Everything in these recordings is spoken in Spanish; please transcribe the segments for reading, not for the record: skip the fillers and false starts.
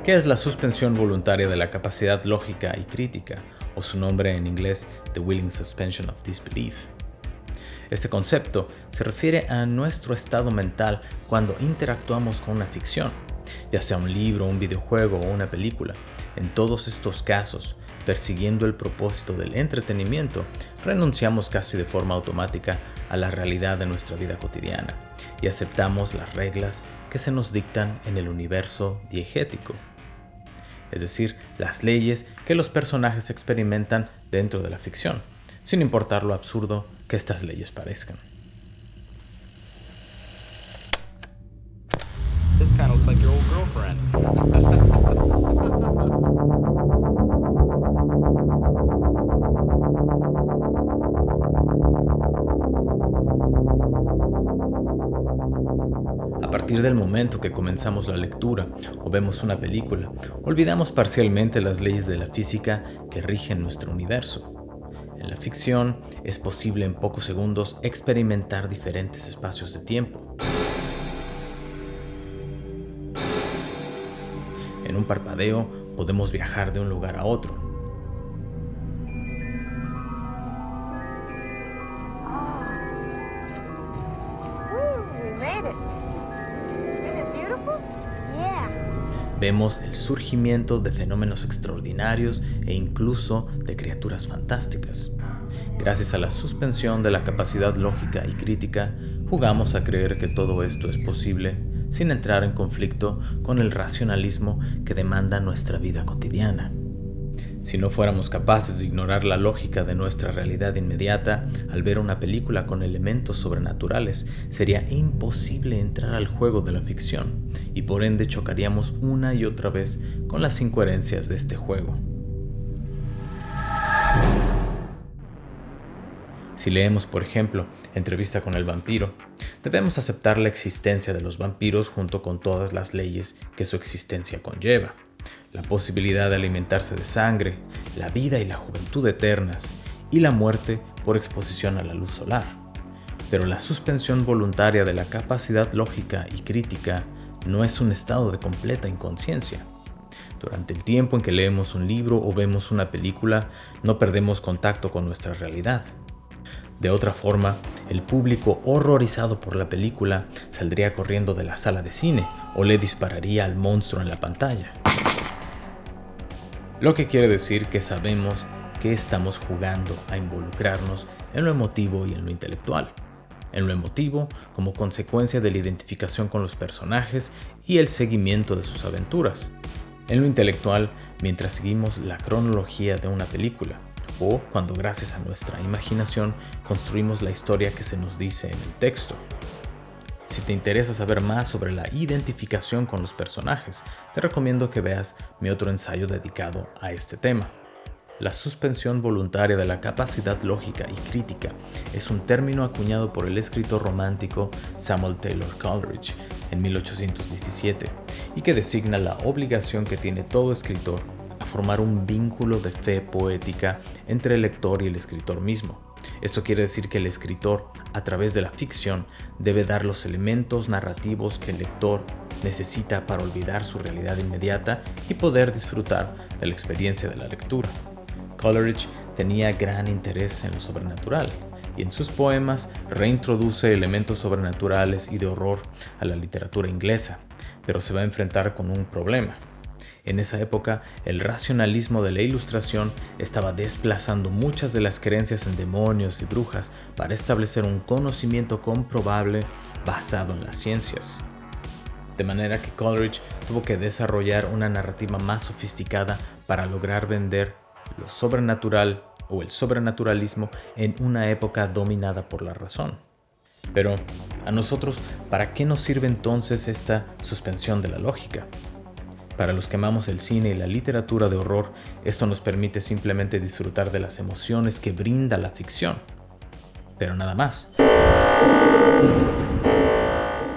¿Qué es la suspensión voluntaria de la capacidad lógica y crítica, o su nombre en inglés, The Willing Suspension of Disbelief? Este concepto se refiere a nuestro estado mental cuando interactuamos con una ficción, ya sea un libro, un videojuego o una película. En todos estos casos, persiguiendo el propósito del entretenimiento, renunciamos casi de forma automática a la realidad de nuestra vida cotidiana y aceptamos las reglas que se nos dictan en el universo diegético, es decir, las leyes que los personajes experimentan dentro de la ficción, sin importar lo absurdo que estas leyes parezcan. This kind of looks like your old girlfriend. A partir del momento que comenzamos la lectura o vemos una película, olvidamos parcialmente las leyes de la física que rigen nuestro universo. En la ficción es posible en pocos segundos experimentar diferentes espacios de tiempo. En un parpadeo podemos viajar de un lugar a otro. Vemos el surgimiento de fenómenos extraordinarios e incluso de criaturas fantásticas. Gracias a la suspensión de la capacidad lógica y crítica, jugamos a creer que todo esto es posible sin entrar en conflicto con el racionalismo que demanda nuestra vida cotidiana. Si no fuéramos capaces de ignorar la lógica de nuestra realidad inmediata, al ver una película con elementos sobrenaturales, sería imposible entrar al juego de la ficción y por ende chocaríamos una y otra vez con las incoherencias de este juego. Si leemos, por ejemplo, Entrevista con el vampiro, debemos aceptar la existencia de los vampiros junto con todas las leyes que su existencia conlleva. La posibilidad de alimentarse de sangre, la vida y la juventud eternas, y la muerte por exposición a la luz solar. Pero la suspensión voluntaria de la capacidad lógica y crítica no es un estado de completa inconsciencia. Durante el tiempo en que leemos un libro o vemos una película, no perdemos contacto con nuestra realidad. De otra forma, el público horrorizado por la película saldría corriendo de la sala de cine o le dispararía al monstruo en la pantalla. Lo que quiere decir que sabemos que estamos jugando a involucrarnos en lo emotivo y en lo intelectual. En lo emotivo, como consecuencia de la identificación con los personajes y el seguimiento de sus aventuras. En lo intelectual, mientras seguimos la cronología de una película, o cuando gracias a nuestra imaginación construimos la historia que se nos dice en el texto. Si te interesa saber más sobre la identificación con los personajes, te recomiendo que veas mi otro ensayo dedicado a este tema. La suspensión voluntaria de la capacidad lógica y crítica es un término acuñado por el escritor romántico Samuel Taylor Coleridge en 1817 y que designa la obligación que tiene todo escritor a formar un vínculo de fe poética entre el lector y el escritor mismo. Esto quiere decir que el escritor, a través de la ficción, debe dar los elementos narrativos que el lector necesita para olvidar su realidad inmediata y poder disfrutar de la experiencia de la lectura. Coleridge tenía gran interés en lo sobrenatural y en sus poemas reintroduce elementos sobrenaturales y de horror a la literatura inglesa, pero se va a enfrentar con un problema. En esa época, el racionalismo de la Ilustración estaba desplazando muchas de las creencias en demonios y brujas para establecer un conocimiento comprobable basado en las ciencias. De manera que Coleridge tuvo que desarrollar una narrativa más sofisticada para lograr vender lo sobrenatural o el sobrenaturalismo en una época dominada por la razón. Pero, a nosotros, ¿para qué nos sirve entonces esta suspensión de la lógica? Para los que amamos el cine y la literatura de horror, esto nos permite simplemente disfrutar de las emociones que brinda la ficción. Pero nada más.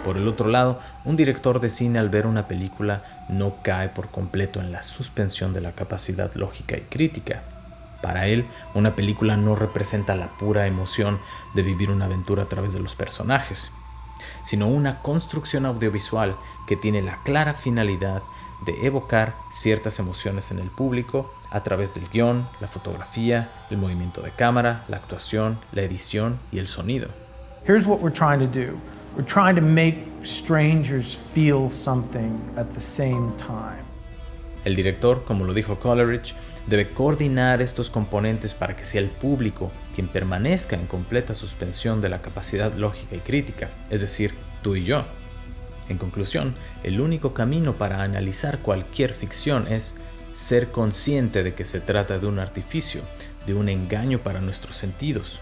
Por el otro lado, un director de cine al ver una película no cae por completo en la suspensión de la capacidad lógica y crítica. Para él, una película no representa la pura emoción de vivir una aventura a través de los personajes, sino una construcción audiovisual que tiene la clara finalidad de evocar ciertas emociones en el público a través del guión, la fotografía, el movimiento de cámara, la actuación, la edición y el sonido. Here's what we're trying to do. We're trying to make strangers feel something at the same time. El director, como lo dijo Coleridge, debe coordinar estos componentes para que sea el público quien permanezca en completa suspensión de la capacidad lógica y crítica, es decir, tú y yo. En conclusión, el único camino para analizar cualquier ficción es ser consciente de que se trata de un artificio, de un engaño para nuestros sentidos,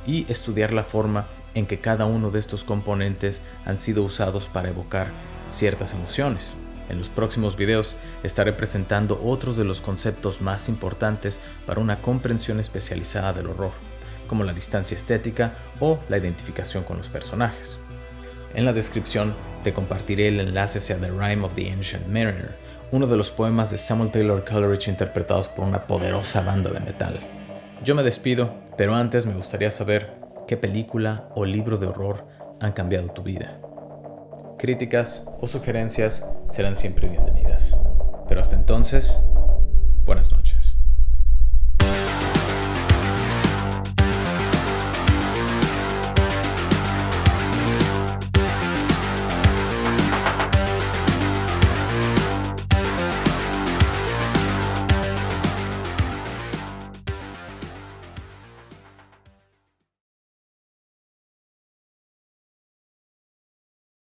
y estudiar la forma en que cada uno de estos componentes han sido usados para evocar ciertas emociones. En los próximos videos estaré presentando otros de los conceptos más importantes para una comprensión especializada del horror, como la distancia estética o la identificación con los personajes. En la descripción te compartiré el enlace hacia The Rime of the Ancient Mariner, uno de los poemas de Samuel Taylor Coleridge interpretados por una poderosa banda de metal. Yo me despido, pero antes me gustaría saber qué película o libro de horror han cambiado tu vida. Críticas o sugerencias serán siempre bienvenidas. Pero hasta entonces, buenas noches.